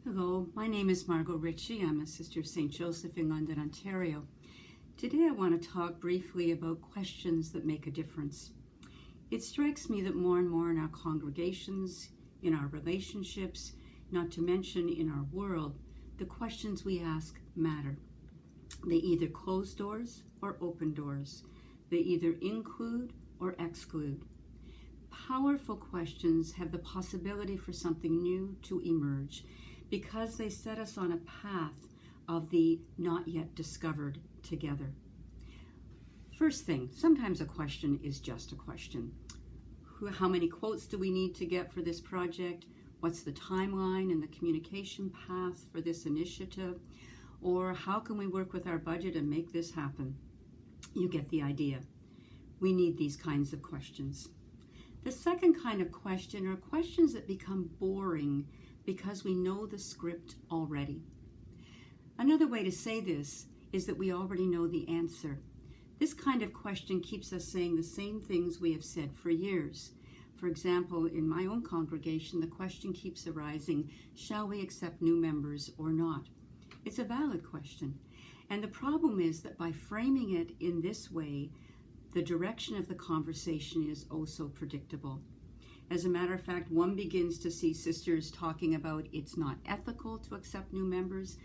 Hello, my name is Margo Ritchie. I'm a Sister of St. Joseph in London, Ontario. Today I want to talk briefly about questions that make a difference. It strikes me that more and more in our congregations, in our relationships, not to mention in our world, the questions we ask matter. They either close doors or open doors. They either include or exclude. Powerful questions have the possibility for something new to emerge, because they set us on a path of the not yet discovered together. First thing, sometimes a question is just a question. How many quotes do we need to get for this project? What's the timeline and the communication path for this initiative? Or how can we work with our budget and make this happen? You get the idea. We need these kinds of questions. The second kind of question are questions that become boring because we know the script already. Another way to say this is that we already know the answer. This kind of question keeps us saying the same things we have said for years. For example, in my own congregation, the question keeps arising, shall we accept new members or not? It's a valid question. And the problem is that by framing it in this way, the direction of the conversation is oh so predictable. As a matter of fact, one begins to see sisters talking about it's not ethical to accept new members.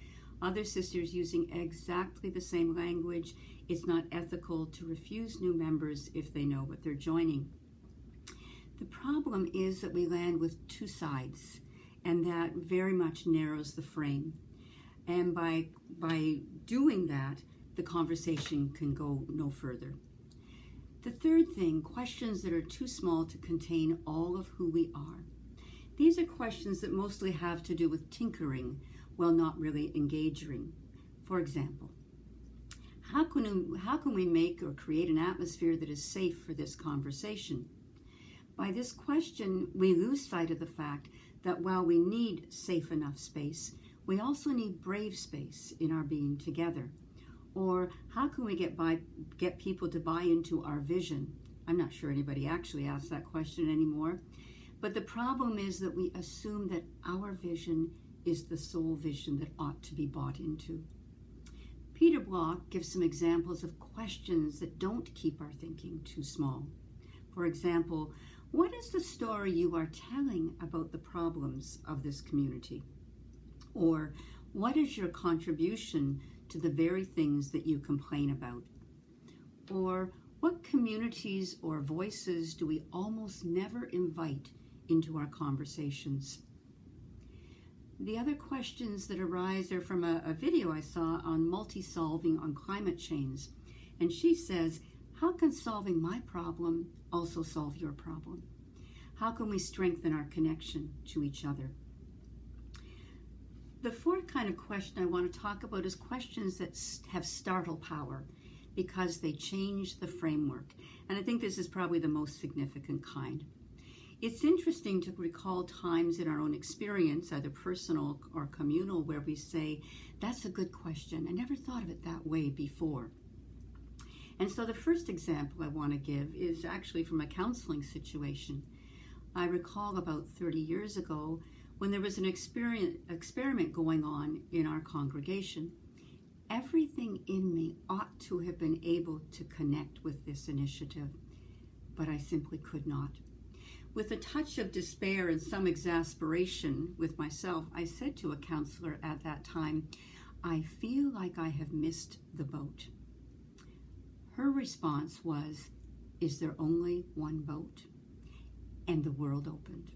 Other sisters using exactly the same language. It's not ethical to refuse new members if they know what they're joining. The problem is that we land with two sides, and that very much narrows the frame. And by doing that, the conversation can go no further. The third thing, questions that are too small to contain all of who we are. These are questions that mostly have to do with tinkering, while not really engaging. For example, how can we make or create an atmosphere that is safe for this conversation? By this question, we lose sight of the fact that while we need safe enough space, we also need brave space in our being together. Or how can we get people to buy into our vision? I'm not sure anybody actually asks that question anymore. But the problem is that we assume that our vision is the sole vision that ought to be bought into. Peter Block gives some examples of questions that don't keep our thinking too small. For example, what is the story you are telling about the problems of this community? Or what is your contribution to the very things that you complain about? Or what communities or voices do we almost never invite into our conversations? The other questions that arise are from a video I saw on multi-solving on climate change. And she says, how can solving my problem also solve your problem? How can we strengthen our connection to each other? The fourth kind of question I want to talk about is questions that have startle power because they change the framework. And I think this is probably the most significant kind. It's interesting to recall times in our own experience, either personal or communal, where we say, that's a good question. I never thought of it that way before. And so the first example I want to give is actually from a counseling situation. I recall about 30 years ago, when there was an experiment going on in our congregation. Everything in me ought to have been able to connect with this initiative, but I simply could not. With a touch of despair and some exasperation with myself, I said to a counselor at that time, I feel like I have missed the boat. Her response was, is there only one boat? And the world opened.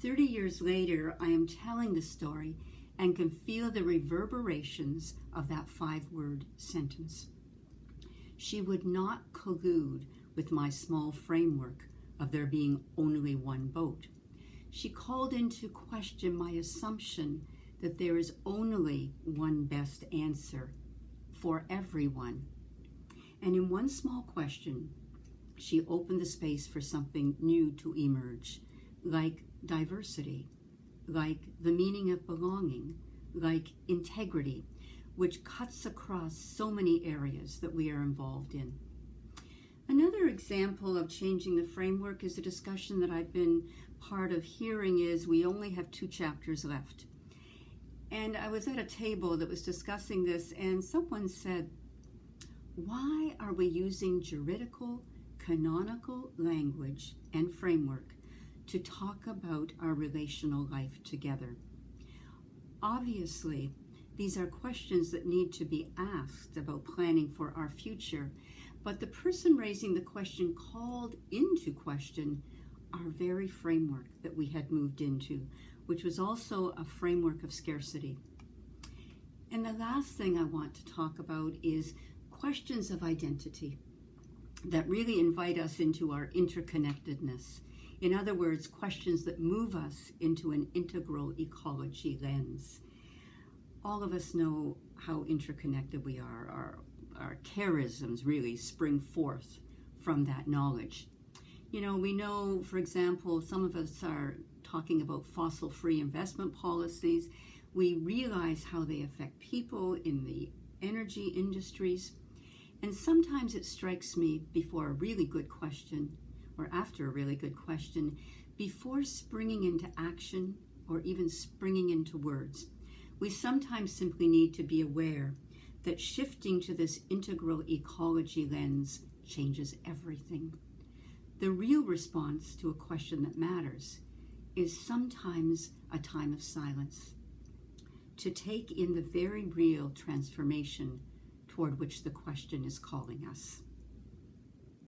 30 years later, I am telling the story and can feel the reverberations of that 5-word sentence. She would not collude with my small framework of there being only one boat. She called into question my assumption that there is only one best answer for everyone. And in one small question, she opened the space for something new to emerge, like diversity, like the meaning of belonging, like integrity, which cuts across so many areas that we are involved in. Another example of changing the framework is a discussion that I've been part of hearing is we only have 2 chapters left. And I was at a table that was discussing this, and someone said, why are we using juridical, canonical language and framework to talk about our relational life together? Obviously, these are questions that need to be asked about planning for our future, but the person raising the question called into question our very framework that we had moved into, which was also a framework of scarcity. And the last thing I want to talk about is questions of identity that really invite us into our interconnectedness. In other words, questions that move us into an integral ecology lens. All of us know how interconnected we are. Our charisms really spring forth from that knowledge. You know, we know, for example, some of us are talking about fossil-free investment policies. We realize how they affect people in the energy industries. And sometimes it strikes me before a really good question, or after a really good question, before springing into action or even springing into words, we sometimes simply need to be aware that shifting to this integral ecology lens changes everything. The real response to a question that matters is sometimes a time of silence, to take in the very real transformation toward which the question is calling us.